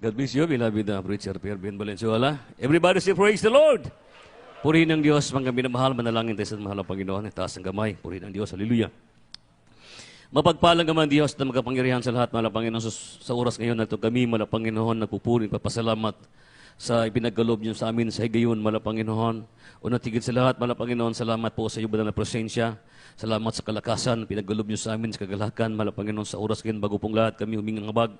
God bless you, beloved preacher Pierre Ben Valenzuela. Everybody say praise the Lord. Purihin ng Diyos, mga minamahal, manalangin tayo sa mahal na Panginoon. Taas ang kamay, purihin ng Diyos, hallelujah. Mapagpalang naman Diyos na magkapangyarihan sa lahat, mahal na Panginoon, sa oras ngayon na ito kami, mahal na Panginoon, nagpupurin, papasalamat sa ipinagkaloob niyo sa amin sa higayon, mahal na Panginoon. Una tigit sa lahat, mahal na Panginoon, salamat po sa iyo banal na presensya. Salamat sa kalakasan, pinagkaloob niyo sa amin sa kagalakan, mahal na Panginoon, sa oras ngayon, bago pong lahat kami humingang habag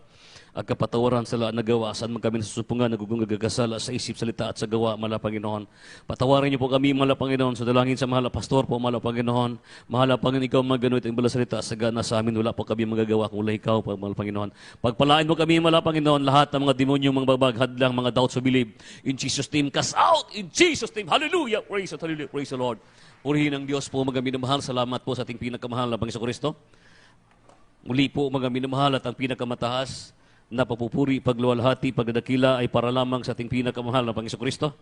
at kapatawaran sa lahat na gawa, saan man kami nasusupungan, nagugong gagakasala sa isip, salita at sa gawa, mahal na Panginoon. Patawarin niyo po kami, mahal na Panginoon, sa dalangin sa mahal na pastor po, mahal na Panginoon. Mahal na Panginoon, ikaw magano itong bala salita sa gana sa amin, wala po kami magagawa kung wala ikaw, mahal na Panginoon. Pagpalain mo kami, mahal na Panginoon, lahat ng mga demonyo, mga babag, hadlang, mga doubts to believe. In Jesus' name, cast out! In Jesus' name, hallelujah! Praise the hallelujah, praise the Lord. Purihin ng Diyos po, mga minamahal, salamat po sa ating pinakamahal na Panginoon Kristo. Muli po, mga minamahal, at ang pinakamataas na papupuri, pagluwalhati, pagdadakila ay para lamang sa ating pinakamahal na Panginoon Kristo.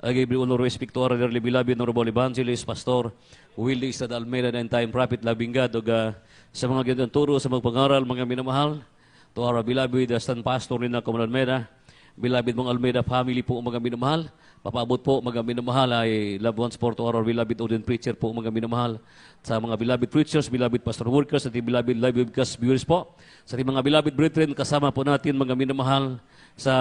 I give you all respect to our dearly beloved Honorable Evangelist, Pastor Willie Estad Almeida, and time prophet, loving God, sa mga ganyan turo, sa magpangaral, mga minamahal, to our beloved Stand Pastor Rina Comal Almeida, beloved mong Almeida family po, mga minamahal, papaabot po, mga minamahal, ay loved ones for to our beloved Odin Preacher po, mga minamahal, sa mga beloved preachers, beloved pastor workers, at beloved live webcast viewers po, sa mga beloved brethren, kasama po natin, mga minamahal, sa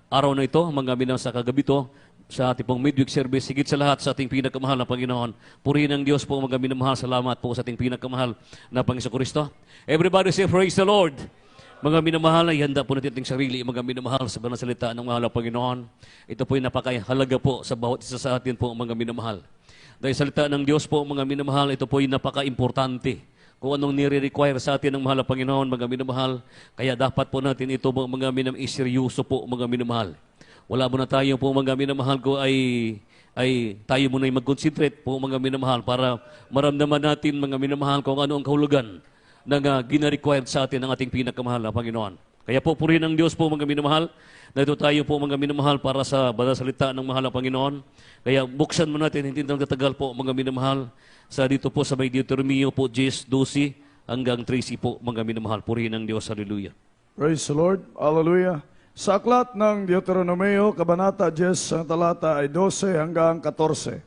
araw na ito, mga minamahal sa kagabi to, sa ating pong midweek service, higit sa lahat sa ating pinakamahal na Panginoon. Purihin ng Diyos po, mga minamahal, salamat po sa ating pinakamahal na Panginoon Kristo. Everybody say, praise the Lord. Mga minamahal, ihanda po natin ating sarili, mga minamahal, sa banal salita ng mahal na Panginoon. Ito po ay napakahalaga po sa bawat isa sa atin po, mga minamahal. Dahil salita ng Diyos po, mga minamahal, ito po ay napaka-importante. Kung anong nire-require sa atin ng mahal na Panginoon, mga minamahal, kaya dapat po natin ito, mga minamahal, iseryoso po, mga minamahal. Wala muna tayo po, mga minamahal ko, ay tayo muna mag-concentrate po, mga minamahal, para maramdaman natin, mga minamahal, kung ano ang kahulugan na gina-required sa atin ng ating pinakamahal na Panginoon. Kaya po, purihin ng Diyos po, mga minamahal, na ito tayo po, mga minamahal, para sa banal salita ng mahal na Panginoon. Kaya buksan mo natin, hindi nang tatagal po, mga minamahal, sa dito po sa may Deuteronomio po, 10:12 hanggang 13 po, mga minamahal. Purihin ng Diyos, hallelujah. Praise the Lord, hallelujah. Sa aklat ng Deuteronomio, Kabanata 10, ang talata ay 12 hanggang 14.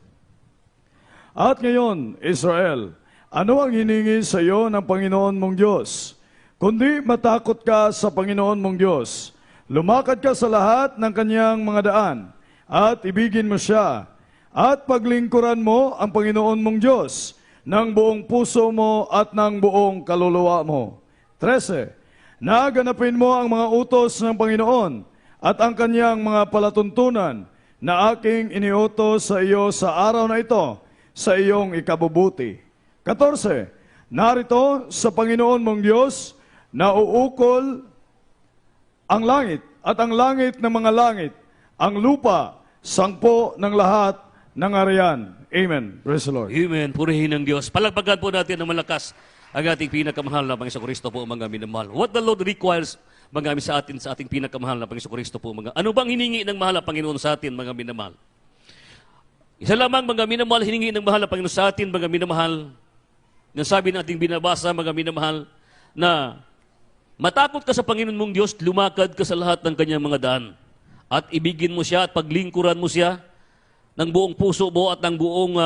At ngayon, Israel, ano ang hiningi sa iyo ng Panginoon mong Diyos? Kundi matakot ka sa Panginoon mong Diyos. Lumakad ka sa lahat ng kanyang mga daan at ibigin mo siya. At paglingkuran mo ang Panginoon mong Diyos ng buong puso mo at ng buong kaluluwa mo. 13. Naganapin mo ang mga utos ng Panginoon at ang kanyang mga palatuntunan na aking iniutos sa iyo sa araw na ito sa iyong ikabubuti. 14. Narito sa Panginoon mong Diyos na uukol ang langit at ang langit ng mga langit, ang lupa, sangpo ng lahat ng ariyan. Amen. Praise the Lord. Amen. Purihin ng Diyos. Palagpagan po natin ng malakas ang ating pinakamahal na Panginoon Kristo po, mga minamahal. What the Lord requires, mga sa atin, sa ating pinakamahal na Panginoon Kristo po, mga. Ano bang hiningi ng mahal na Panginoon sa atin, mga minamahal? Isa lamang, mga minamahal, hiningi ng mahal na Panginoon sa atin, mga minamahal, na sabi nating binabasa, mga minamahal, na matakot ka sa Panginoon mong Diyos, lumakad ka sa lahat ng kanyang mga daan, at ibigin mo siya at paglingkuran mo siya ng buong puso mo at ng buong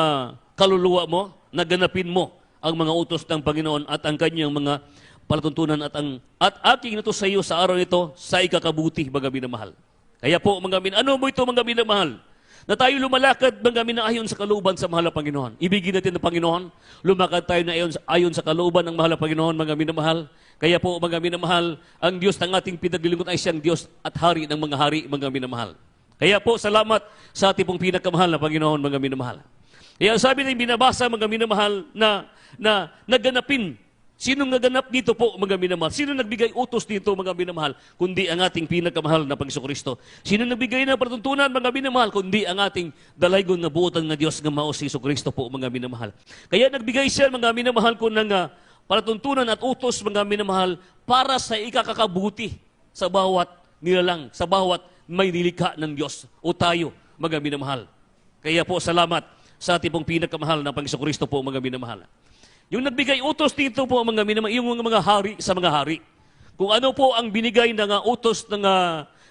kaluluwa mo, naganapin mo ang mga utos ng Panginoon at ang kanyang mga palatuntunan at aking ito sa iyo sa araw nito sa ikakabuti, mga minamahal. Kaya po, mga ano mo ito, mga minamahal? Na tayo lumalakad, mga ayon sa kalooban sa mahal na Panginoon. Ibigin natin ng Panginoon, lumakad tayo na ayon sa kalooban ng mahal na Panginoon, mga minamahal. Kaya po, mga minamahal, ang Diyos ng ating pinaglilingkod ay siyang Diyos at hari ng mga hari, mga minamahal. Kaya po, salamat sa ating pong pinakamahal na Panginoon, mga minamahal. Kaya sabi na yung binabasa, mga minamahal, na naganapin. Sinong naganap dito po, mga minamahal? Sino nagbigay utos dito, mga minamahal? Kundi ang ating pinakamahal na Panginoon Kristo. Sino nagbigay ng patutunan, mga minamahal? Kundi ang ating dalaygon na buotang na Diyos ng maos Hesus Kristo po, mga minamahal. Kaya nagbigay siya, mga minamahal, ko ng palatuntunan at utos, mga minamahal, para sa ikakakabuti sa bawat nilalang, sa bawat may nilikha ng Diyos o tayo, mga minamahal. Kaya po, salamat sa ating pong pinakamahal na Panginoon Kristo po, mga minamahal. Yung nagbigay utos dito po, mga minamahal, yung mga hari sa mga hari. Kung ano po ang binigay ng utos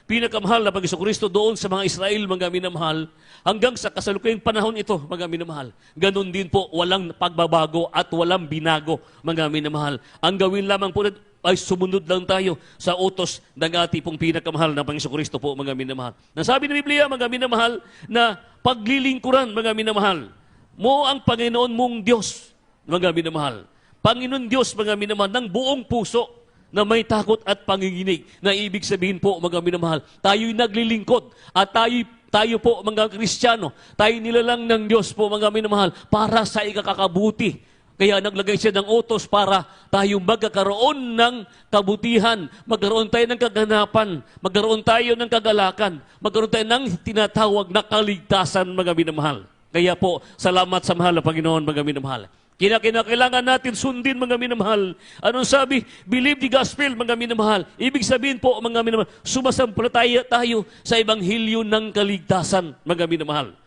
pinakamahal na Panginoon doon sa mga Israel, mga minamahal, hanggang sa kasalukuyang panahon ito, mga minamahal. Ganon din po, walang pagbabago at walang binago, mga minamahal. Ang gawin lamang po ay sumunod lang tayo sa utos ng ating pong pinakamahal na Panginoon po, mga minamahal. Nasabi ng Biblia, mga minamahal, na paglilingkuran, mga minamahal, mo ang Panginoon mong Diyos, mga minamahal. Panginoon Diyos, mga minamahal, ng buong puso, na may takot at panginginig, na ibig sabihin po, mga minamahal, tayo'y naglilingkod at tayo po, mga Kristiyano, tayo nilalang ng Diyos po, mga minamahal, para sa ikakakabuti. Kaya naglagay siya ng utos para tayo magkakaroon ng kabutihan, magkaroon tayo ng kaganapan, magkaroon tayo ng kagalakan, magkaroon tayo ng tinatawag na kaligtasan, mga minamahal. Kaya po, salamat sa mahal na Panginoon, mga minamahal. Kinakailangan natin sundin, mga minamahal. Anong sabi? Believe the gospel, mga minamahal. Ibig sabihin po, mga minamahal, sumasampalataya tayo sa ebanghelyo ng kaligtasan, mga minamahal.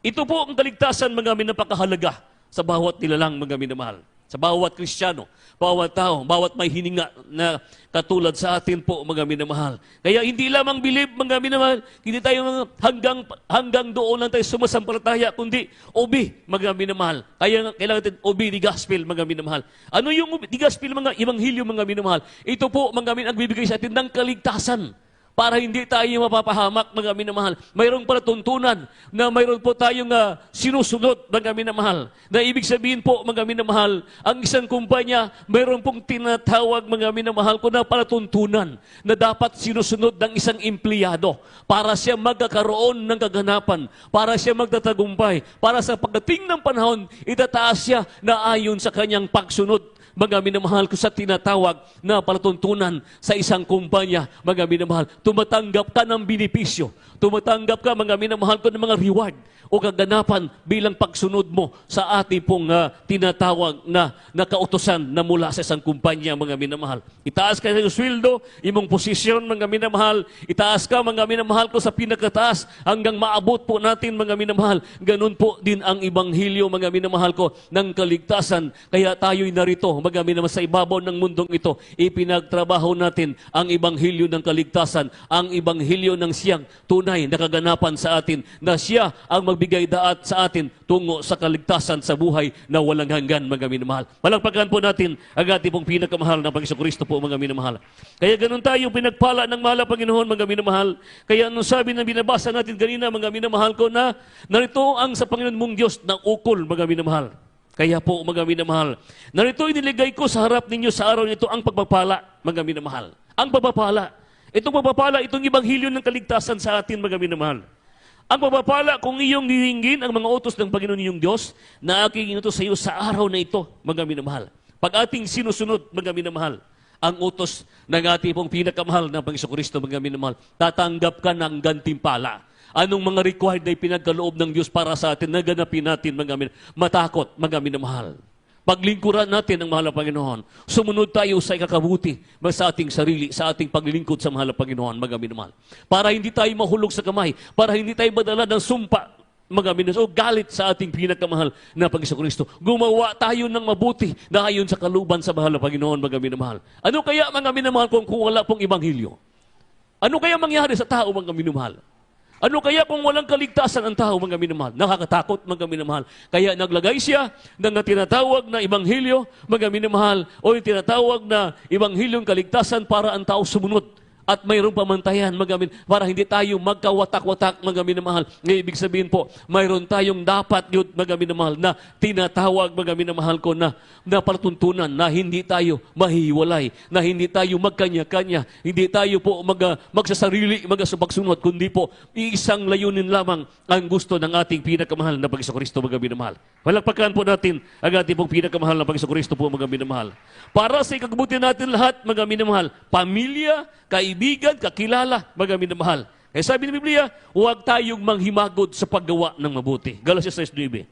Ito po ang kaligtasan, mga minapakahalaga sa bawat nilalang, mga minamahal. Sa bawat Kristiyano, bawat tao, bawat may hininga na katulad sa atin po, mga minamahal. Kaya hindi lamang believe, mga minamahal, hindi tayo hanggang doon lang tayo sumasampalataya, kundi obi, mga minamahal. Kaya kailangan natin obi the gospel, mga minamahal. Ano yung the gospel, mga ebanghelyo, mga minamahal? Ito po, mga minamahal, ang bibigay sa atin ng kaligtasan. Para hindi tayo mapapahamak, mga minamahal. Mayroong palatuntunan na mayroon po tayong sinusunod, mga minamahal. Na ibig sabihin po, mga minamahal, ang isang kumpanya, mayroon pong tinatawag, mga minamahal ko, na palatuntunan na dapat sinusunod ng isang empleyado para siya magkakaroon ng kaganapan, para siya magtatagumpay, para sa pagdating ng panahon, itataas siya na ayon sa kanyang pagsunod. Mga minamahal ko, sa tinatawag na palatuntunan sa isang kumpanya, mga minamahal, tumatanggap ka ng benepisyo, tumatanggap ka, mga minamahal ko, ng mga reward o kaganapan bilang pagsunod mo sa ating pong tinatawag na nakautosan na mula sa isang kumpanya, mga minamahal. Itaas ka sa sweldo, imong posisyon, mga minamahal, itaas ka, mga minamahal ko, sa pinakataas hanggang maabot po natin, mga minamahal. Ganun po din ang ebanghelyo, mga minamahal ko, ng kaligtasan. Kaya tayo'y narito, mga minamahal, sa ibabaw ng mundong ito, ipinagtrabaho natin ang ebanghelyo ng kaligtasan, ang ebanghelyo ng siyang tunay na kaganapan sa atin, na siya ang magbigay daat sa atin tungo sa kaligtasan sa buhay na walang hanggan, mga minamahal. Palagpagan po natin ang ating pong pinakamahal na Panginoon po, mga minamahal. Kaya ganun tayo pinagpala ng mahal na Panginoon, mga minamahal. Kaya anong sabi na binabasa natin kanina, mga minamahal ko, na narito ang sa Panginoon mong Diyos ng ukol, mga minamahal. Kaya po, mga minamahal, narito iniligay ko sa harap ninyo sa araw nito ang pagpapala, mga minamahal. Ang pagpapala. Itong pagpapala, itong ebanghelyo ng kaligtasan sa atin, mga minamahal. Ang pagpapala kung iyong niringgin ang mga utos ng Panginoon ninyong Diyos na aking inutos sa iyo sa araw na ito, mga minamahal. Pag ating sinusunod, mga minamahal, ang utos ng ating pong pinakamahal na Panginoon, mga minamahal, tatanggap ka ng gantimpala. Anong mga required na pinagkaloob ng Diyos para sa atin, naganapin natin, mga minamahal. Matakot, mga minamahal. Paglingkuran natin ang mahal na Panginoon. Sumunod tayo sa ikakabuti sa ating sarili, sa ating paglilingkod sa mahal na Panginoon, mga minamahal. Para hindi tayo mahulog sa kamay, para hindi tayo madala ng sumpa, mga minamahal, o galit sa ating pinakamahal na Panginoon. Gumawa tayo ng mabuti na ayon sa kaluban sa mahal na Panginoon, mga minamahal. Ano kaya, mga minamahal, kung wala pong ebanghelyo? Ano kaya mangyari sa tao, mga minamahal? Ano kaya kung walang kaligtasan ang tao, mga minamahal? Nakakatakot, mga minamahal. Kaya naglagay siya ng tinatawag na ebanghelyo, mga minamahal, o yung tinatawag na ebanghelyong kaligtasan para ang tao sumunod. At mayroong pamantayan, para hindi tayo magkawatak-watak, mga minamahal. Ngayon, ibig sabihin po, mayroon tayong dapat yun, mga minamahal, na tinatawag, mga minamahal ko, na palatuntunan, na hindi tayo mahiwalay, na hindi tayo magkanya-kanya, hindi tayo po magsasarili, magsunod, kundi po, iisang layunin lamang ang gusto ng ating pinakamahal na Panginoon, mga minamahal. Palakpakan po natin ang ating pong pinakamahal na Panginoon po, mga minamahal. Para sa ikabuti natin lahat, mga minamahal, pamilya, kaibigan, kakilala, mga minamahal. Kaya sabi ng Biblia, huwag tayong manghimagod sa paggawa ng mabuti. Galatians 6:9.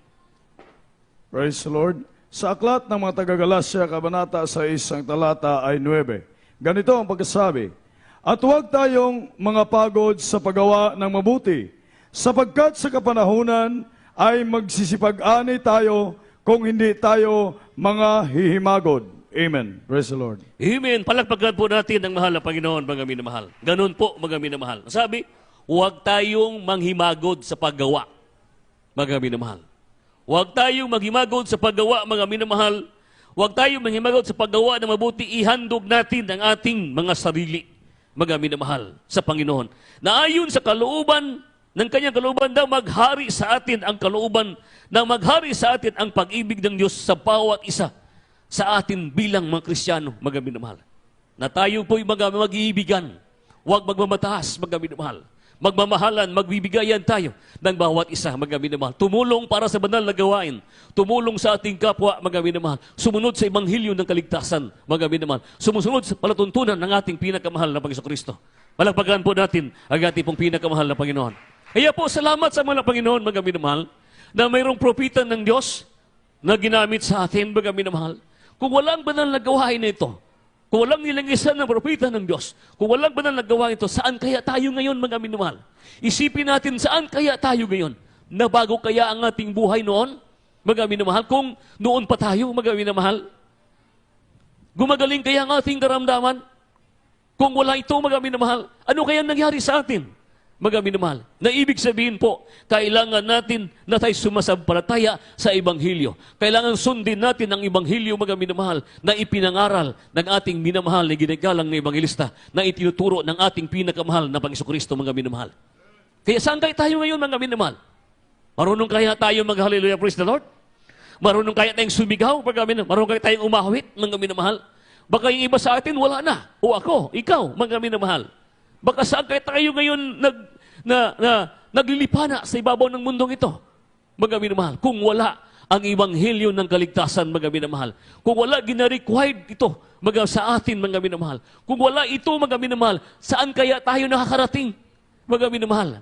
Praise the Lord. Sa aklat ng mga taga-Galacia, kabanata 6, ang talata ay 9. Ganito ang pagkasabi, at huwag tayong mga pagod sa paggawa ng mabuti, sapagkat sa kapanahunan ay magsisipag-ani tayo kung hindi tayo mga hihimagod. Amen. Praise the Lord. Amen. Palakpakan po natin ang mahal na Panginoon, mga minamahal. Ganun po, mga minamahal. Sabi, huwag tayong manghimagod sa paggawa, mga minamahal. Huwag tayong maghimagod sa paggawa, mga minamahal. Huwag tayong maghimagod sa paggawa na mabuti. Ihandog natin ang ating mga sarili, mga minamahal, sa Panginoon. Na ayon sa kalooban ng kanyang kalooban daw, maghari sa atin ang kalooban, na maghari sa atin ang pag-ibig ng Diyos sa bawat isa sa atin bilang mga Kristiyano, mga minamahal. Na tayo po'y mga mag-iibigan, huwag magmamataas, mga minamahal. Magmamahalan, magbibigayan tayo ng bawat isa, mga minamahal. Tumulong para sa banal na gawain. Tumulong sa ating kapwa, mga minamahal. Sumunod sa Ebanghelyo ng kaligtasan, mga minamahal. Sumusunod sa palatuntunan ng ating pinakamahal na Panginoon Kristo. Palakpakan po natin ang ating pong pinakamahal na Panginoon. Kaya po, salamat sa mga Panginoon, mga minamahal, na mayroong propeta ng Diyos na ginamit sa atin, mga minamahal. Kung walang banal na gawain na ito, kung walang nilangisan ng propeta ng Diyos, kung walang banal na gawain ito, saan kaya tayo ngayon, mga minamahal? Isipin natin, saan kaya tayo ngayon? Nabago kaya ang ating buhay noon, mga minamahal? Kung noon pa tayo, mga minamahal? Gumagaling kaya ang ating karamdaman? Kung wala ito, mga minamahal, ano kaya nangyari sa atin? Mga minamahal, na ibig sabihin po, kailangan natin na tayo sumasampalataya sa Ebanghelyo. Kailangan sundin natin ang Ebanghelyo, mga minamahal, na ipinangaral ng ating minamahal na ginagalang na Ebanghelista, na itinuturo ng ating pinakamahal na Panginoon Kristo, mga minamahal. Kaya saan kaya tayo ngayon, mga minamahal? Marunong kaya tayo mag-hallelujah, praise the Lord? Marunong kaya tayong sumigaw, mga minamahal? Marunong kaya tayong umahawit, mga minamahal? Baka yung iba sa atin, wala na. O ako, ikaw, mga minamahal. Baka saan kaya tayo ngayon naglilipana sa ibabaw ng mundong ito, mga minamahal, kung wala ang Ebanghelyo ng kaligtasan, mga minamahal. Kung wala gina-required ito, sa atin, mga minamahal. Kung wala ito, mga minamahal, saan kaya tayo nakakarating, mga minamahal?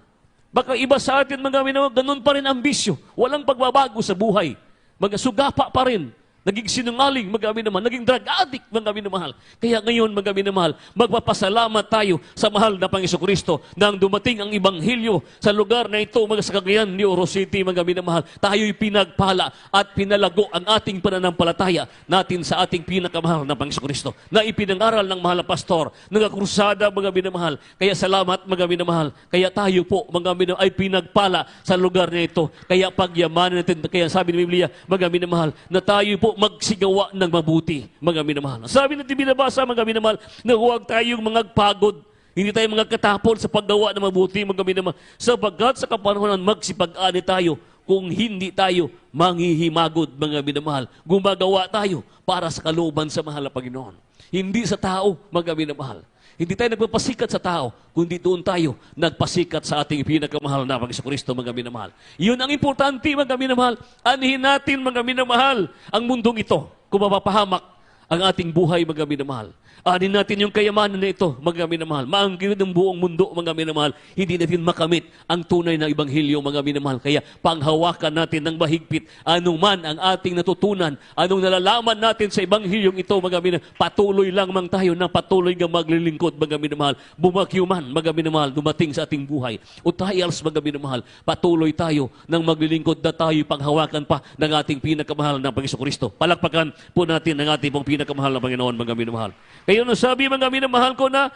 Baka iba sa atin, mga minamahal, ganun pa rin ang bisyo. Walang pagbabago sa buhay. Mga sugapa pa rin. Naging sinungaling, mga minamahal. Naging drug addict, mga minamahal. Kaya ngayon, mga minamahal, magpapasalamat tayo sa mahal na Panginoon Kristo nang dumating ang Ebanghelyo sa lugar na ito, mga sa Cagayan de Oro City, mga minamahal. Tayo'y pinagpala at pinalago ang ating pananampalataya natin sa ating pinakamahal na Panginoon Kristo na ipinangaral ng mahal na pastor, ng krusada, mga minamahal. Kaya salamat, mga minamahal. Kaya tayo po, mga minamahal, ay pinagpala sa lugar na ito. Kaya pagyamanan natin, kaya sabi ng Biblia, mga minamahal, na tayo po magsigawa ng mabuti, mga minamahal. Sabi natin binabasa, mga minamahal, na huwag tayong mga pagod, hindi tayo mga katapon sa paggawa ng mabuti, mga minamahal, sapagkat sa kapanahonan magsipag-ani tayo kung hindi tayo manghihimagod, mga minamahal. Gumagawa tayo para sa kalooban sa mahal na Panginoon. Hindi sa tao, mga minamahal. Hindi tayo nagpapasikat sa tao, kundi doon tayo nagpasikat sa ating pinakamahal na Panginoon Kristo, mga minamahal. Yun ang importante, mga minamahal. Anihin natin, mga minamahal, ang mundong ito kung mapapahamak ang ating buhay, mga minamahal. Anin natin yung kayamanan na ito, mga minamahal. Maangkin ng buong mundo, mga minamahal. Hindi natin makamit ang tunay na Ebanghelyo, mga minamahal. Kaya panghawakan natin ng mahigpit anuman ang ating natutunan, anong nalalaman natin sa Ebanghelyo ito, mga minamahal. Patuloy lang mang tayo na patuloy nga maglilingkod, mga minamahal. Bumagyo man, mga minamahal, dumating sa ating buhay. O trials, mga minamahal, patuloy tayo ng maglilingkod na tayo panghawakan pa ng ating pinakamahal na Panginoon Kristo. Palakpakan po natin ang ating pong pinakamahal na Panginoon, mga minamahal. Kaya nasabi, mga minamahal ko na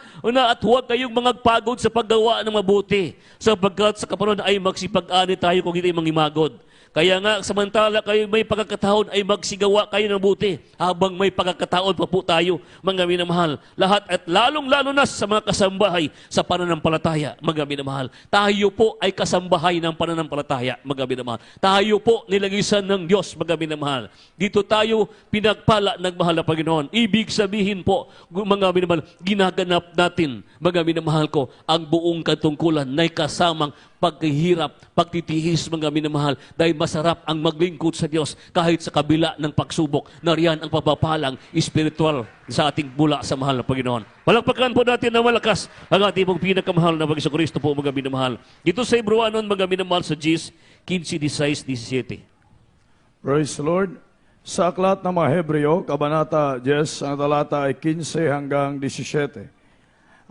at huwag kayong magpagod sa paggawa ng mabuti, sapagkat sa kapanahon ay magsipag-ani tayo kung hindi mangimagod. Kaya nga, samantala kayo may pagkakataon ay magsigawa kayo ng mabuti, habang may pagkakataon pa po tayo, mga minamahal. Lahat at lalong-lalo na sa mga kasambahay sa pananampalataya, mga minamahal. Tayo po ay kasambahay ng pananampalataya, mga minamahal. Tayo po nilagisan ng Diyos, mga minamahal. Dito tayo pinagpala ng mahal na Panginoon. Ibig sabihin po, mga minamahal, ginaganap natin, mga minamahal ko, ang buong katungkulan na kasamang paghihirap, pagtitihis, mga minamahal, dahil masarap ang maglingkod sa Diyos kahit sa kabila ng pagsubok. Nariyan ang papapalang espiritual sa ating bula sa mahal na Panginoon. Palakpakan po natin na malakas ang ating pong pinakamahal na Panginoon Kristo po, mga minamahal. Dito sa Hebrewanon, mga minamahal, sa 15:16-17. Praise the Lord. Sa aklat ng mga Hebreo, Kabanata 10, ang talata ay 15 hanggang 17.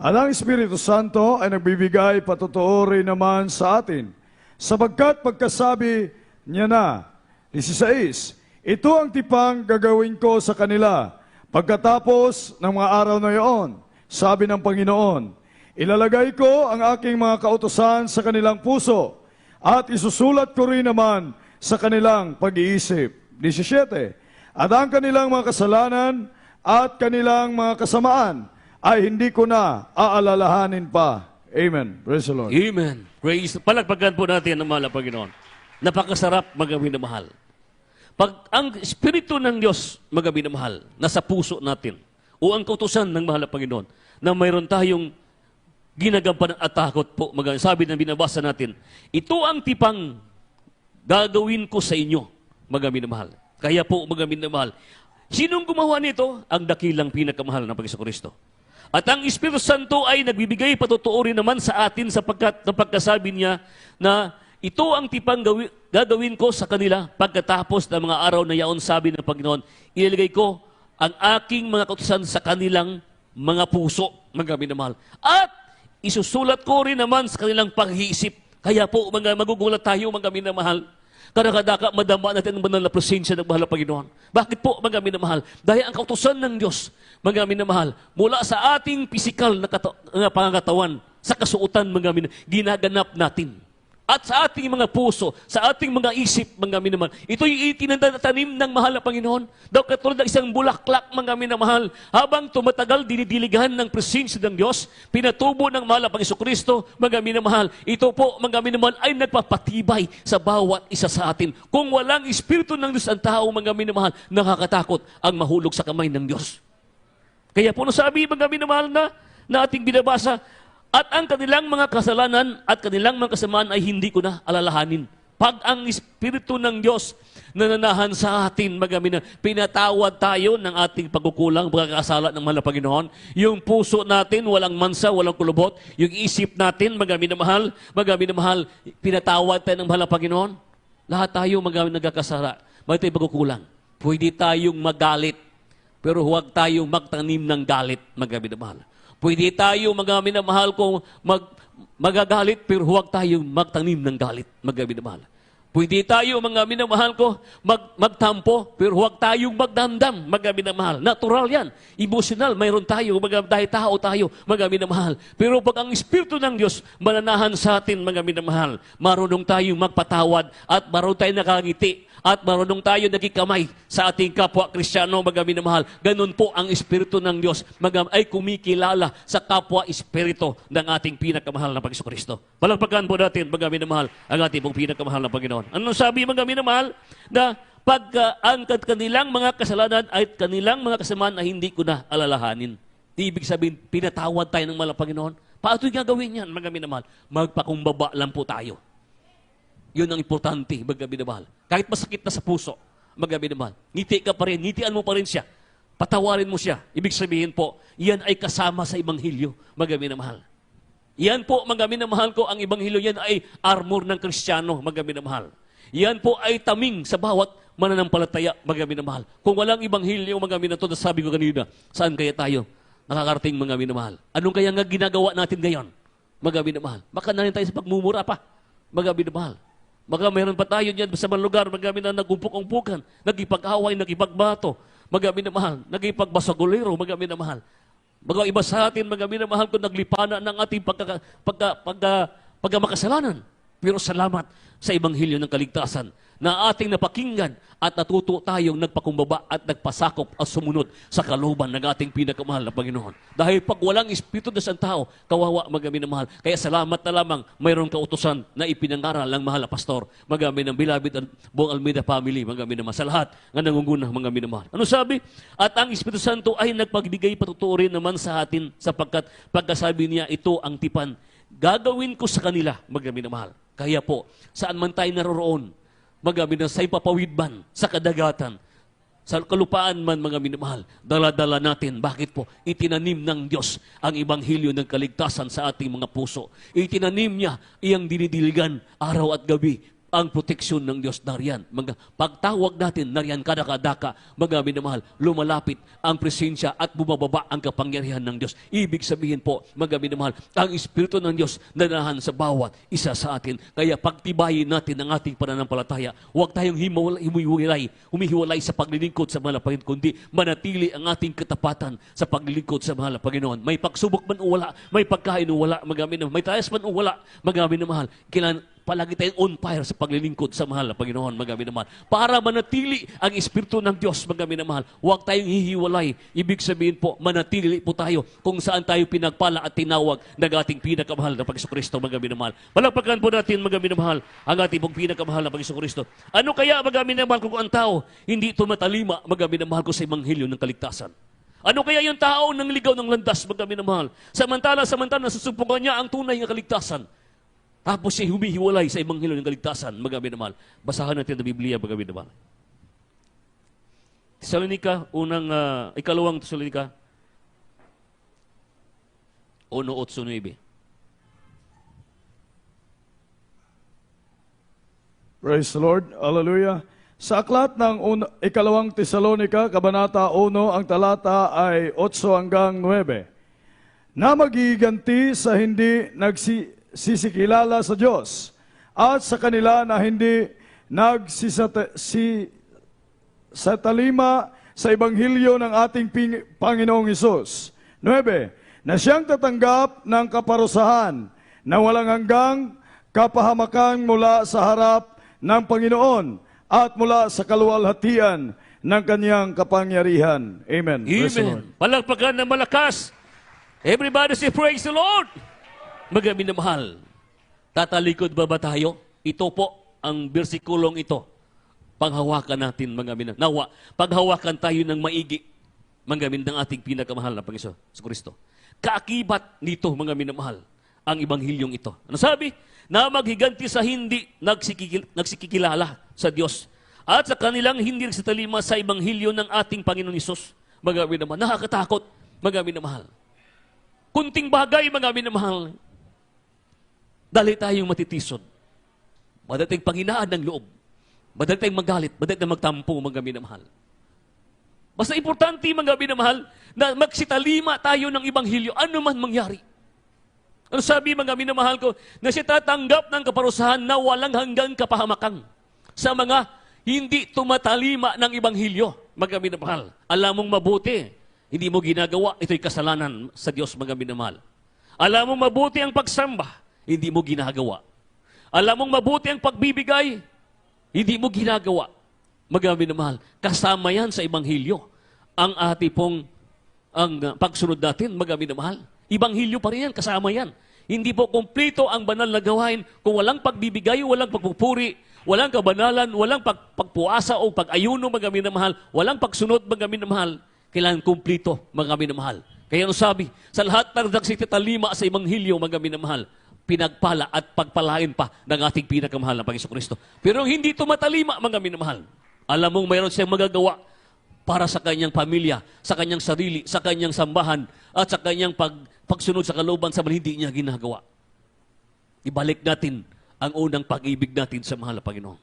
At ang Espiritu Santo ay nagbibigay patutuo rin naman sa atin, sapagkat pagkasabi niya na, 16, ito ang tipang gagawin ko sa kanila, Pagkatapos ng mga araw na iyon, sabi ng Panginoon, ilalagay ko ang aking mga kautusan sa kanilang puso at isusulat ko rin naman sa kanilang pag-iisip. 17. At ang kanilang mga kasalanan at kanilang mga kasamaan ay hindi ko na aalalahanin pa. Amen. Praise the Lord. Amen. Praise. Palagpagan po natin ang mahal na Panginoon. Napakasarap, mga minamahal. Pag ang Espiritu ng Diyos, mga minamahal, nasa puso natin, o ang kautusan ng mahal na Panginoon, na mayroon tayong ginagampanan at takot po, sabi na binabasa natin, ito ang tipang gagawin ko sa inyo, mga minamahal. Kaya po, mga minamahal, sinong gumawa nito? Ang dakilang pinakamahal ng Panginoon. At ang Espiritu Santo ay nagbibigay patutuo rin naman sa atin sapagkat napagkasabi niya na ito ang tipang gagawin ko sa kanila pagkatapos ng mga araw na yaon, sabi ng Panginoon, ilalagay ko ang aking mga kautusan sa kanilang mga puso, mga minamahal. At isusulat ko rin naman sa kanilang pag-iisip. Kaya po, mga magugulat tayo, mga minamahal. Kadaka-daka, madama natin ang banal na presensya ng mahal na Panginoon. Bakit po, mga minamahal? Dahil ang kautusan ng Diyos, mga minamahal, mula sa ating pisikal na pangangatawan, sa kasuotan, mga minamahal, ginaganap natin. At sa ating mga puso, sa ating mga isip, mga minamahal, ito'y itinatanim ng mahal na Panginoon. Daw katulad ng isang bulaklak, mga minamahal, habang tumatagal, dinidiligan ng presensya ng Diyos, pinatubo ng mahal na Panginoon, mga minamahal, ito po, mga minamahal, ay nagpapatibay sa bawat isa sa atin. Kung walang Espiritu ng Diyos ang tao, mga minamahal, nakakatakot ang mahulog sa kamay ng Diyos. Kaya po nasabi, mga minamahal, na ating binabasa, at ang kanilang mga kasalanan at kanilang mga kasamaan ay hindi ko na alalahanin. Pag ang Espiritu ng Diyos nananahan sa atin, pinatawad tayo ng ating pagkukulang, pagkakasala ng mahal na Panginoon. Yung puso natin, walang mansa, walang kulubot. Yung isip natin, mga minamahal, pinatawad tayo ng mahal na Panginoon. Lahat tayo, nagkakasala. May tayo pagkukulang. Pwede tayong magalit, pero huwag tayong magtanim ng galit, mga minamahal. Pwede tayo, mga minamahal, kung magagalit, pero huwag tayong magtanim ng galit, mga minamahal. Pwede tayo, mga minamahal ko, magtampo, pero huwag tayong magdamdam, mga minamahal. Natural yan. Emotional, mayroon tayo, dahil tao tayo, mga minamahal. Pero pag ang Espiritu ng Diyos mananahan sa atin, mga minamahal, marunong tayong magpatawad at marunong tayong nakangiti at marunong tayo nakikamay sa ating kapwa Kristiyano, mga minamahal. Ganun po ang Espiritu ng Diyos ay kumikilala sa kapwa Espiritu ng ating pinakamahal na Panginoon. Palagpagan po natin, mga minamahal, ang ating pong pinakamahal na Panginoon. Anong sabi, mga minamahal? Na pagka ang kanilang mga kasalanan ay kanilang mga kasamaan ay hindi ko na alalahanin. Ibig sabihin, pinatawad tayo ng mahal na Panginoon. Paano yung gagawin yan, mga minamahal? Magpakumbaba lang po tayo. Yun ang importante, mga minamahal. Kahit masakit na sa puso, mga minamahal, ngiti ka pa rin, ngitian mo pa rin siya. Patawarin mo siya. Ibig sabihin po, yan ay kasama sa Ebanghelyo, mga minamahal. Yan po, mga minamahal ko, ang Ebanghelyo, yan ay armor ng Kristiyano, mga minamahal. Yan po ay taming sa bawat mananampalataya, mga minamahal. Kung walang Ebanghelyo, mga minamahal, sabi ko kanina, saan kaya tayo nakakarating, mga minamahal? Anong kaya nga ginagawa natin ngayon, mga minamahal? Baka na rin tayo sa pagmumura pa, mga minamahal. Baka mayroon pa tayo dyan sa mga lugar, mga minamahal, nagumpok-umpukan, nagipag-away, nagipagbato, mga minamahal, nagipagbasaguleiro, mga minamahal. Mga iba sa atin, mga minamahal ko, naglipana ng ating pagkamakasalanan. Pero salamat sa Ebanghelyo ng Kaligtasan na ating napakinggan at natuto tayong nagpakumbaba at nagpasakop at sumunod sa kalooban ng ating pinakamahal na Panginoon. Dahil pag walang Espiritu na sa tao, kawawa, mga minamahal. Kaya salamat na lamang mayroong kautusan na ipinangaral ng mahal na pastor, mga minamahal, beloved at buong Almeida family, mga minamahal, sa lahat ng nangungunang mga minamahal. Ano sabi? At ang Espiritu Santo ay nagpagbigay patutuo rin naman sa atin sapagkat pagkasabi niya, ito ang tipan. Gagawin ko sa kanila, mga minamahal. Kaya po, saan man tayo naroroon, mga minamahal, sa ipapawid man, sa kadagatan, sa kalupaan man, mga minamahal, dala-dala natin. Bakit po? Itinanim ng Diyos ang Ebanghelyo ng kaligtasan sa ating mga puso. Itinanim niya iyang dinidiligan araw at gabi. ang proteksyon ng Diyos nariyan. Pagtawag natin, nariyan kadaka-daka, mga minamahal, lumalapit ang presensya at bumababa ang kapangyarihan ng Diyos. Ibig sabihin po, mga minamahal, ang Espiritu ng Diyos nanahan sa bawat isa sa atin. Kaya pagtibayin natin ang ating pananampalataya. Huwag tayong humihiwalay sa paglilingkod sa mahal na Panginoon, kundi manatili ang ating katapatan sa paglilingkod sa mahal na Panginoon. May pagsubok man o wala, may pagkain o wala, mga minamahal, may taas man o wala, mga minamahal, kailan palagi tayong on fire sa paglilingkod sa mahal na Panginoon, mga minamahal. Para manatili ang Espiritu ng Diyos, mga minamahal. Huwag tayong hihiwalay. Ibig sabihin po, manatili po tayo kung saan tayo pinagpala at tinawag ng ating pinakamahal na Panginoon, mga minamahal. Palagpagan po natin, mga minamahal, ang ating pong pinakamahal na Panginoon. Ano kaya, mga minamahal, kung ang tao hindi tumatalima, mga minamahal ko, sa Ebanghelyo ng kaligtasan? Ano kaya yung tao nang ligaw ng landas, mga minamahal? Samantala nasusubukan niya ang tunay na kaligtasan. Tapos siya humihiwalay sa Ebanghelyo ng kaligtasan, mga minamahal. Basahan natin ang Biblia, mga minamahal. Tesalonica, ikalawang Tesalonica, 1:8-9. Praise the Lord. Hallelujah. Sa aklat ng ikalawang Tesalonica, Kabanata 1, ang talata ay 8 hanggang 9, na magiganti sa hindi nagsisikilala sa Diyos at sa kanila na hindi nagsisatalima sa Ebanghelyo ng ating Panginoong Hesus. 9. Na siyang tatanggap ng kaparusahan na walang hanggang kapahamakan mula sa harap ng Panginoon at mula sa kaluwalhatian ng kanyang kapangyarihan. Amen. Amen. Palagpagan ng malakas. Everybody say, praise the Lord. Mga minamahal, tatalikod ba tayo? Ito po ang bersikulong ito. Panghawakan natin, mga minamahal. Nawa, paghawakan tayo ng maigi, mga ng ating pinakamahal na Panginoon sa Kristo. Kaakibat nito, mga minamahal, ang Ebanghilyong ito. Ano sabi? Na maghiganti sa hindi nagsikikilala sa Diyos at sa kanilang hindi nagsitalima sa Ebanghelyo ng ating Panginoon Hesus. Mga minamahal, nakakatakot, mga minamahal. Kunting bagay, mga minamahal, dali tayong matitisod. Madali tayong panghinaan ng loob. Madali tayong magalit. Madali tayong magtampo, mga minamahal. Basta importante, mga minamahal, na magsitalima tayo ng Ebanghelyo, ano man mangyari. Ano sabi, mga minamahal ko, na siya tatanggap ng kaparusahan na walang hanggang kapahamakan sa mga hindi tumatalima ng Ebanghelyo, mga minamahal. Alam mong mabuti, hindi mo ginagawa, ito'y kasalanan sa Diyos, mga minamahal. Alam mong mabuti ang pagsamba, hindi mo ginagawa. Alam mong mabuti ang pagbibigay, hindi mo ginagawa. Mga minamahal, kasama yan sa Ebanghelyo. Ang ang pagsunod natin, mga minamahal. Ebanghelyo pa rin yan, kasama yan. Hindi po kumplito ang banal na gawain kung walang pagbibigay, walang pagpupuri, walang kabanalan, walang pagpuasa o pag-ayuno, mga minamahal, walang pagsunod, mga minamahal. Kailangan kumplito, mga minamahal. Kaya ano sabi, sa lahat ng nagsitalima sa Ebanghelyo, mga minamahal, pinagpala at pagpalain pa ng ating pinakamahal na Panginoon Kristo. Pero hindi tumatalima, mga minamahal. Alam mong mayroon siyang magagawa para sa kanyang pamilya, sa kanyang sarili, sa kanyang sambahan, at sa kanyang pagsunod sa kalooban sa hindi niya ginagawa. Ibalik natin ang unang pag-ibig natin sa mahal na Panginoon.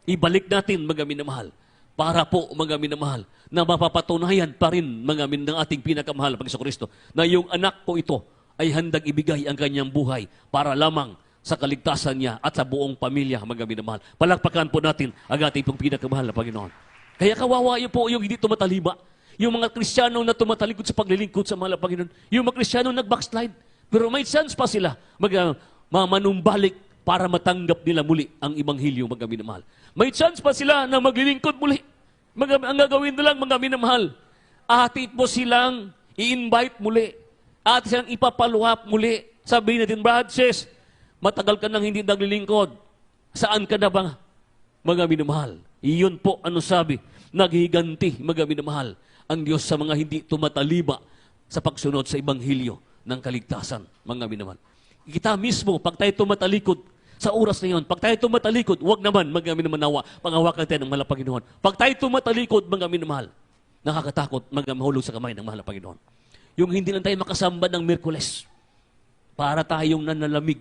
Ibalik natin, mga minamahal, para po, mga minamahal, na mapapatunayan pa rin, mga ng ating pinakamahal na Panginoon Kristo, na yung anak ko ito ay handang ibigay ang kanyang buhay para lamang sa kaligtasan niya at sa buong pamilya, mga minamahal. Palakpakan po natin ang ating pong pinakamahal na Panginoon. Kaya kawawa yun po yung hindi tumatalima. Yung mga Kristiyano na tumatalikod sa paglilingkod sa mahal na Panginoon. Yung mga Kristiyano nag-backslide. Pero may chance pa sila manumbalik para matanggap nila muli ang Ebanghelyo, mga minamahal. May chance pa sila na maglilingkod muli. Ang gagawin nila, mga minamahal, atit mo silang i-invite muli. Atit silang ipapaluhap muli. Sabihin natin, Brad, sis, matagal ka nang hindi naglilingkod. Saan ka na ba, mga minamahal? Iyon po, ano sabi, naghiganti, mga minamahal, ang Diyos sa mga hindi tumatalima sa pagsunod sa Ebanghelyo ng kaligtasan, mga minamahal. Kita mismo, pag tayo tumatalikod, sa oras na yun, pag tayo tumatalikod, huwag naman, mga minamanawa, pangawakan tayo ng mahal na Panginoon. Pag tayo tumatalikod, mga minamahal, nakakatakot, mga mahulog sa kamay ng mahal na Panginoon. Yung hindi lang tayo makasamba ng Miyerkules, para tayong nanalamig,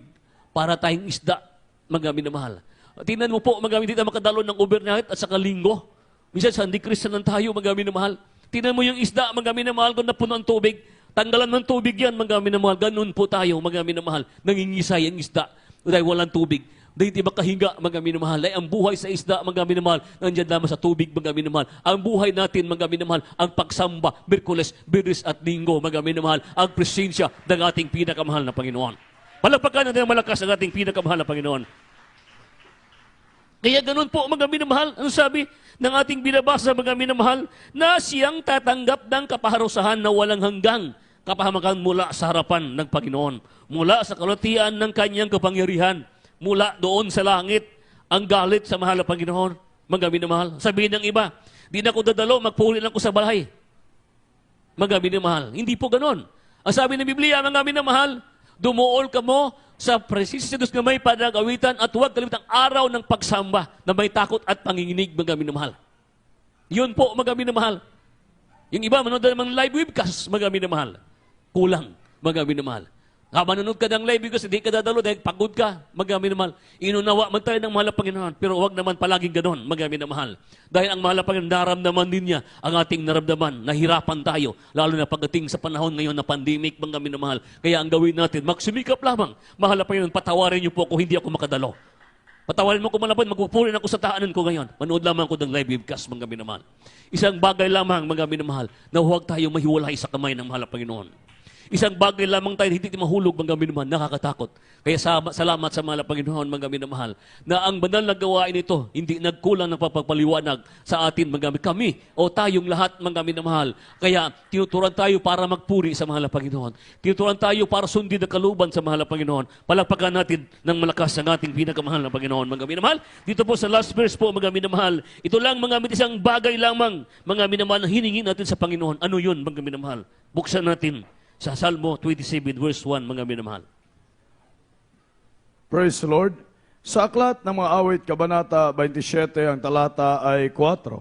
para tayong isda, mga minamahal. Tingnan mo po, mga hindi tayo makadalo ng overnight at saka linggo. Minsan sa Christian tayo, mga minamahal. Tingnan mo yung isda, mga minamahal, kung napuno ang tubig. Tanggalan ng tubig yan, mga minamahal. Ganun po tayo, mga minamahal. Nangingisay ang isda dahil walang tubig. Dahil di makahinga, mga minamahal. Dahil ang buhay sa isda, mga minamahal, nandiyan lamang sa tubig, mga minamahal. Ang buhay natin, mga minamahal, ang pagsamba, Miyerkules, Biyernes at Linggo, mga minamahal, ang presensya ng ating pinakamahal na Panginoon. Palagpakan natin ang malakas ng ating pinakamahal na Panginoon. Kaya ganun po, mga minamahal, ang sabi ng ating binabasa, mga minamahal, na siyang tatanggap ng kapaharusahan na walang hanggang kapahamakan mula sa harapan ng Panginoon, mula sa kalutian ng kanyang kapangyarihan, mula doon sa langit, ang galit sa mahal na Panginoon, mga minamahal. Sabihin ng iba, di na ako dadalo, magpuli lang ko sa balay. Mga minamahal. Hindi po ganon. Ang sabi ng Biblia, mga minamahal, dumuol ka mo sa presensya sa Diyos na may panag-awitan at huwag kalimutan ang araw ng pagsamba na may takot at panginginig, mga minamahal. Yun po, mga minamahal. Yung iba, manood na naman live webcast, mga minamahal. Kulang, mga minamahal. Habang nanonood ka ng live because hindi ka dadalo dahil pagod ka, mga minamahal. Inunawa man tayo ng mahal na Panginoon, pero huwag naman palaging ganon, mga minamahal. Dahil ang mahal na Panginoon, naramdaman din niya ang ating naramdaman. Nahirapan tayo, lalo na pagdating sa panahon ngayon na pandemic, mga minamahal. Kaya ang gawin natin, magsumikap lamang. Mahal na Panginoon, patawarin niyo po kung hindi ako makadalo. Patawarin mo kung malapad, magpupurin ako sa tahanan ko ngayon. Manood lamang ko ng live webcast, mga minamahal. Isang bagay lamang, mga minamahal, na huwag tayo mahiwalay sa kamay ng mahal na Panginoon. Isang bagay lamang tayo, hindi mahulog, mga minamahal, nakakatakot. Kaya salamat sa mahal na Panginoon, mga minamahal, na ang banal na gawain ito, hindi nagkulang ng papagpaliwanag sa atin, mga kami, o tayong lahat, mga minamahal. Kaya tinuturan tayo para magpuri sa mahal na Panginoon. Tinuturan tayo para sundin ang kaluban sa mahal na Panginoon. Palagpakan natin ng malakas ang ating pinakamahal na Panginoon, mga minamahal. Dito po sa last verse po, mga minamahal, ito lang, mga isang bagay lamang, mga minamahal, na hiningin natin sa Panginoon. Ano yun, mga minamahal? Buksan natin sa Salmo 27 verse 1, mga minamahal. Praise the Lord. Sa aklat ng mga awit, Kabanata 27, ang talata ay 4.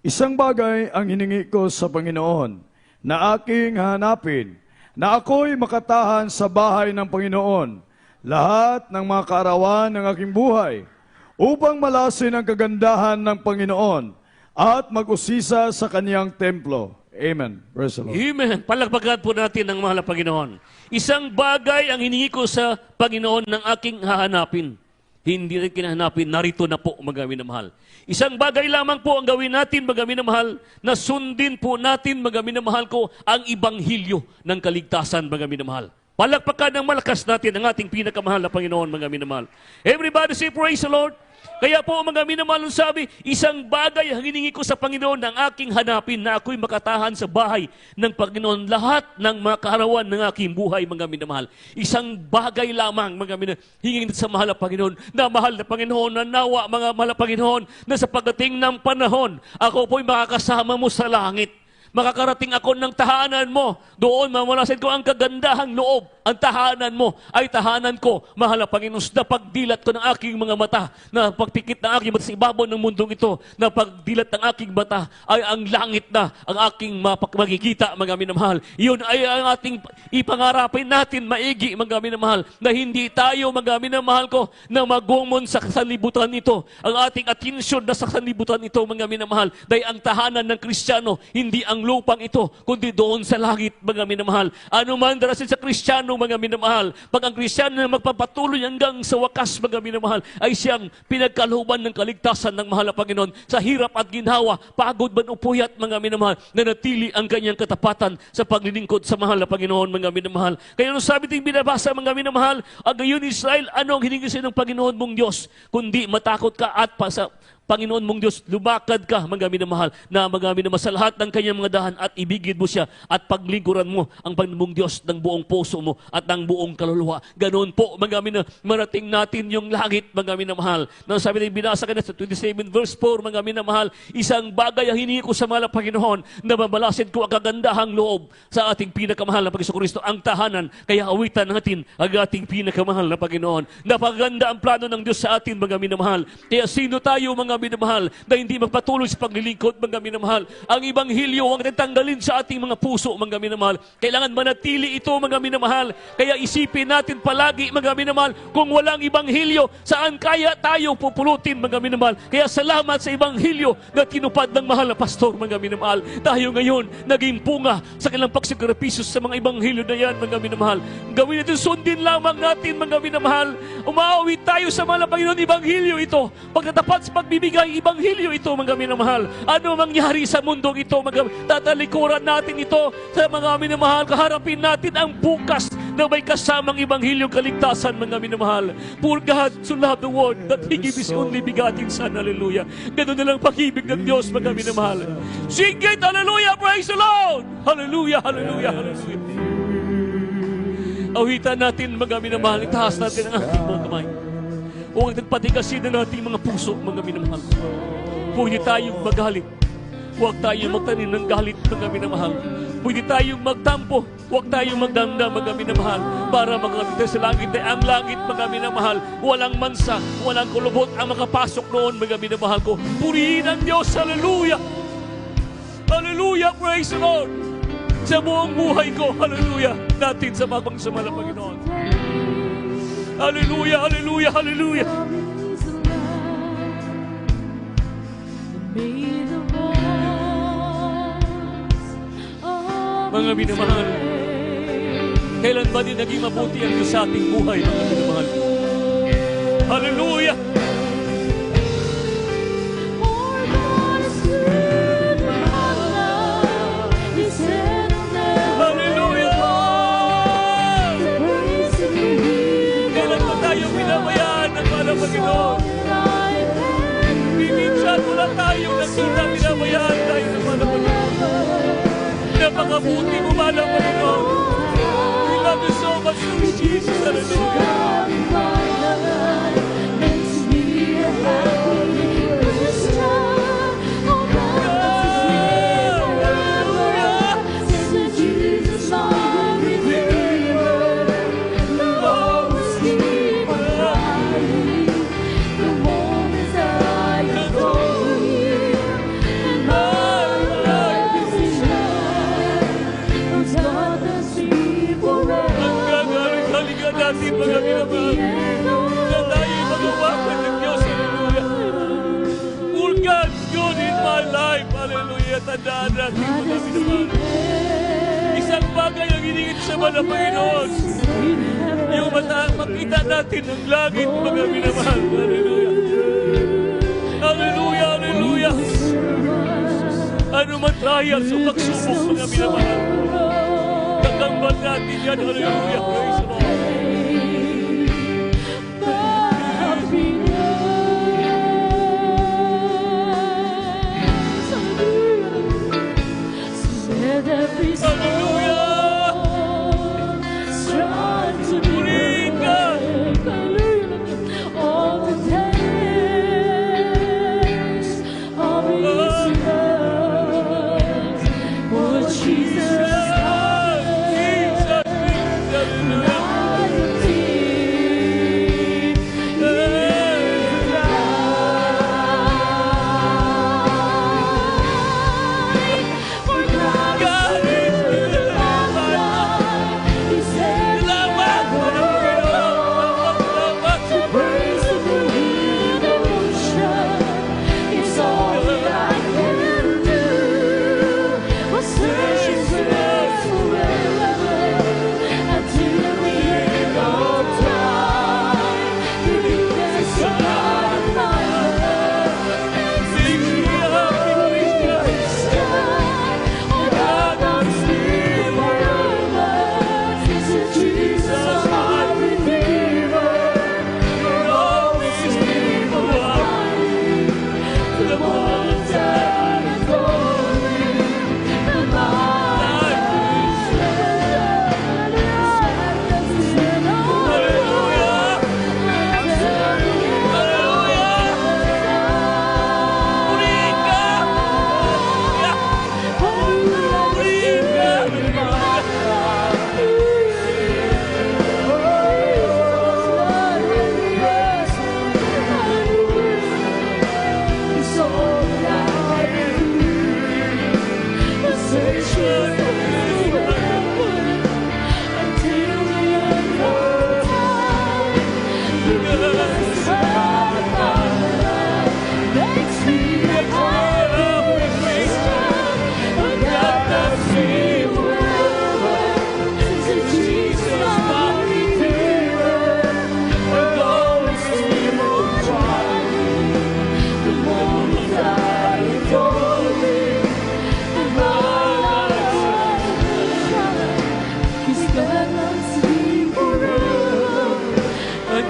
Isang bagay ang hiningi ko sa Panginoon, na aking hanapin, na ako'y makatahan sa bahay ng Panginoon, lahat ng mga kaarawan ng aking buhay, upang malasin ang kagandahan ng Panginoon, at mag-usisa sa kaniyang templo. Amen. Praise the Lord. Amen. Palagpagan po natin ng mahal na Panginoon. Isang bagay ang hiningi ko sa Panginoon ng aking hahanapin. Hindi rin kinahanapin, narito na po, mga minamahal. Isang bagay lamang po ang gawin natin, mga minamahal, na sundin po natin, mga minamahal ko, ang ibanghilyo ng kaligtasan, mga minamahal. Palagpakan ng malakas natin ang ating pinakamahal na Panginoon, mga minamahal. Everybody say, praise the Lord. Kaya po, mga minamahal, sabi, isang bagay ang hiningi ko sa Panginoon ng aking hanapin, na ako'y makatahan sa bahay ng Panginoon, lahat ng mga kaarawan ng aking buhay, mga minamahal. Isang bagay lamang, mga minamahal, hingin sa mahal na Panginoon, na mahal na Panginoon, na nawa, mga mahal na Panginoon, na sa pagdating ng panahon, ako po'y makakasama mo sa langit. Makakarating ako ng tahanan mo. Doon mamalasin ko ang kagandahang loob. Ang tahanan mo ay tahanan ko, mahal na Panginoon, na pagdilat ko ng aking mga mata, na pagpikit ng aking mata sa ibabaw ng mundong ito, na pagdilat ng aking mata ay ang langit na ang aking makikita, mga minamahal. Iyon ay ang ating ipangarapin natin maigi, mga minamahal, na hindi tayo, mga minamahal ko, na magumon sa sanlibutan ito. Ang ating atensyon na sa sanlibutan ito, mga minamahal, dahil ang tahanan ng Kristiyano, hindi ang lupang ito, kundi doon sa langit, mga minamahal. Ano man darasin sa Kristiyano, mga minamahal, pag ang Kristiyano na magpapatuloy hanggang sa wakas, mga minamahal, ay siyang pinagkalooban ng kaligtasan ng mahal na Panginoon sa hirap at ginhawa, pagod man o puyat, mga minamahal, na natili ang kanyang katapatan sa paglilingkod sa mahal na Panginoon, mga minamahal. Kaya nung sabi ting binabasa, mga minamahal, ang gayon Israel, ano ang hiningi sa ng Panginoon mong Diyos, kundi matakot ka at Panginoon mong Diyos, lumakad ka, mga minamahal, na mga minamahal, sa lahat ng kanyang mga dahan at ibigid mo siya at paglingkuran mo ang Panginoon mong Diyos ng buong puso mo at ng buong kaluluwa. Ganoon po, mga minamahal, marating natin yung langit, mga minamahal. Na sabi na binasa ka na sa 27 verse 4, mga minamahal, isang bagay ang hiningi ko sa mahal na Panginoon, na babalasin ko ang kagandahang loob sa ating pinakamahal na Panginoon Kristo, ang tahanan. Kaya awitan natin ang ating pinakamahal na Panginoon. Napaganda ang plano ng Diyos sa atin, mga minamahal. Kaya sino tayo, mga mga minamahal, na hindi magpatuloy sa paglilingkod, mga minamahal. Ang Ibanghilyo, huwag natanggalin sa ating mga puso, mga minamahal. Kailangan manatili ito, mga minamahal. Kaya isipin natin palagi, mga minamahal, kung walang Ibanghilyo, saan kaya tayo pupulutin, mga minamahal. Kaya salamat sa Ibanghilyo na tinupad ng mahal na pastor, mga minamahal. Tayo ngayon, naging punga sa kanilang pagsakripisyo sa mga Ibanghilyo na yan, mga minamahal. Gawin natin, sundin lamang natin, mga minamahal. Umaawi tayo sa mahal na Panginoon, Ibanghilyo ito. Pagkatapat sa pagbibigay, Ibanghilyo ito, mga minamahal. Ano mangyari sa mundong ito, mga tatalikuran natin ito sa mga minamahal. Kaharapin natin ang bukas na may kasamang Ibanghilyong kaligtasan, mga minamahal. For God so loved the world that He gave His only begotten Son. Hallelujah. Ganun na lang pag-ibig ng Diyos, mga minamahal. Sing it, hallelujah, praise the Lord. Hallelujah, hallelujah, hallelujah. Awitan natin, mga minamahal. Itaas natin ang ating mga kamay. Huwag nagpatigasin na natin mga puso, mga minamahal. Pwede tayong magalit. Huwag tayong magtanim ng galit, mga minamahal. Pwede tayong magtampo. Huwag tayong magdamdam, mga minamahal. Para makakita sa langit na ang langit, mga minamahal. Walang mansa, walang kulubot ang makapasok noon, mga minamahal ko. Purihin ang Diyos. Hallelujah. Hallelujah. Praise the Lord. Sa buong buhay ko, hallelujah. Natin sa mapangsamala, Panginoon. Hallelujah, hallelujah, hallelujah. Mga minamahal, kailan ba din naging mabuti ang Diyos sa ating buhay, mga minamahal? Hallelujah! Panginoon, minsan wala tayong nakita pinabayaan tayo ng mga Panginoon. Napakabuti mo ba ng Panginoon? We love you so much, Lord Jesus. Hallelujah. Natin mga minamahal na tayo magawakan ng Diyos. Hallelujah. For God's good in my life. Hallelujah. Tandaan natin mga minamahal. Isang bagay ang hiningin sa mga Panginoon. Yung makita natin ng langit, mga minamahal. Hallelujah. Hallelujah. Hallelujah. Ano man trials o pagsubok, mga minamahal. Tatambal natin yan. Hallelujah. Praise the Lord. Jesus,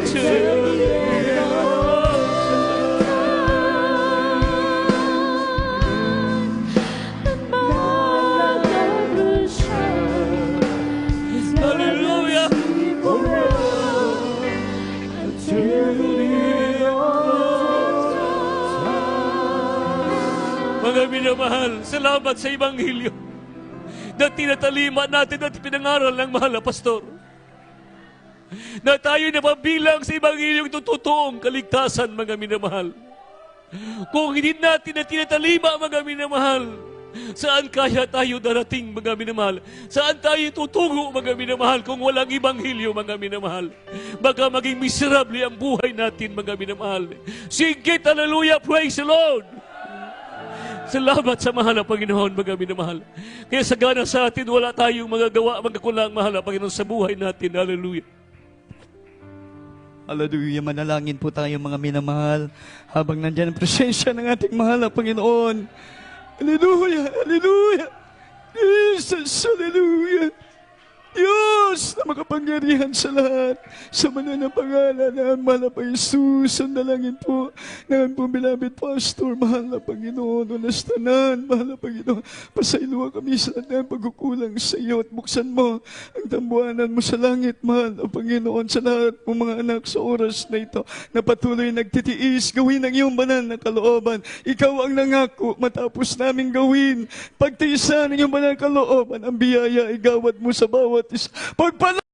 Hallelujah. Mga minamahal, salamat sa Ebanghelyo na tinatalima natin at pinangaral ng mahal na pastor. Na tayo napabilang sa Ebanghelyo ito totoong kaligtasan, mga minamahal. Kung hindi natin na tinatalima, mga minamahal, saan kaya tayo darating, mga minamahal? Saan tayo tutungo, mga minamahal, kung walang Ebanghelyo, mga minamahal? Baka maging miserable ang buhay natin, mga minamahal. Singkit, hallelujah, praise the Lord! Salamat sa mahal na Panginoon, mga minamahal. Kaya sagana sa atin, wala tayong magagawa, magkakulang mahal na Panginoon sa buhay natin. Hallelujah. Hallelujah, manalangin po tayo mga minamahal habang nandyan ang presensya ng ating mahal na Panginoon. Hallelujah, hallelujah. Jesus, hallelujah. Diyos na makapangyarihan sa lahat, sa mga napangalan na ang mahal na Jesus, ang dalangin po ng po beloved pastor, mahal na Panginoon, unastanan, mahal na Panginoon, pasailuwa kami sa lahat ng pagkukulang sa iyo at buksan mo ang tambuanan mo sa langit, mahal na Panginoon, sa lahat ng mga anak sa oras na ito, na patuloy nagtitiis, gawin ang iyong banal na kalooban. Ikaw ang nangako, matapos namin gawin, pagtiisan ng iyong banal na kalooban, ang biyaya igawad mo sa bawat isa. Pagpala